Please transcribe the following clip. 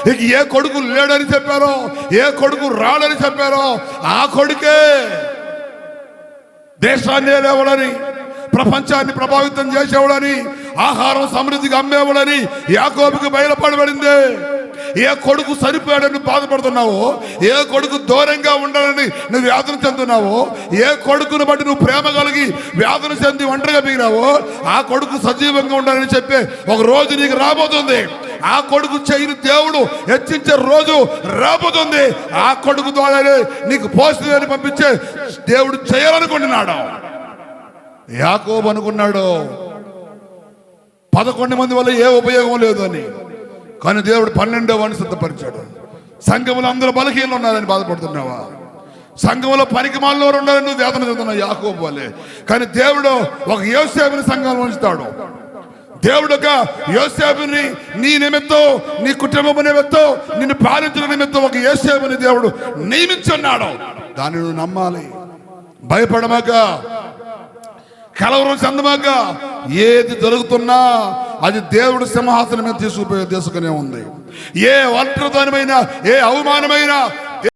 ఇక ఏ కొడుకు లేడని చెప్పారో, ఏ కొడుకు రాడని చెప్పారో ఆ కొడుకే దేశాన్ని ఏలేవాడని, ప్రపంచాన్ని ప్రభావితం చేసేవాడని, ఆహారం సమృద్ధిగా అమ్మేవాడని యాకోబుకి బయలుపడబడింది. ఏ కొడుకు సరిపోయాడని బాధపడుతున్నావో, ఏ కొడుకు దూరంగా ఉండాలని నువ్వు వ్యాధులు చెందుతున్నావో, ఏ కొడుకును బట్టి నువ్వు ప్రేమ కలిగి వ్యాధులు చెంది ఒంటరిగా మిగిలినావో ఆ కొడుకు సజీవంగా ఉండాలని చెప్పే ఒక రోజు నీకు రాబోతుంది. ఆ కొడుకు చేయని దేవుడు హెచ్చించే రోజు రాబోతుంది. ఆ కొడుకు ద్వారానే నీకు పోషణ పంపించే దేవుడు చేయాలనుకుంటున్నాడు. యాకోబు అనుకున్నాడు 11 మంది వల్ల ఏ ఉపయోగం లేదు అని, కానీ దేవుడు 12వ వాడిని సిద్ధపరిచాడు. సంఘంలో అందరూ బలహీనలు ఉన్నారని బాధపడుతున్నావా? సంఘంలో పనికిమాలిన వారు ఉన్నారని నువ్వు వేదన చెందుతున్నావు యాకోబు వల్లే. కానీ దేవుడు ఒక యోసేపుని సంఘంలో ఉంచుతాడు. దేవుడు ఒక యోసేపుని నీ నిమిత్తం, నీ కుటుంబం నిమిత్తం, నిన్ను పాలించిన నిమిత్తం ఒక యోసేపుని దేవుడు నియమించున్నాడు. దాన్ని నువ్వు నమ్మాలి. భయపడమాక, కలవరం చెందమాక. ఏది జరుగుతున్నా అది దేవుడు సింహాసనం మీద తీసుకునే ఉంది. ఏ ఒంటరితనమైన, ఏ అవమానమైన,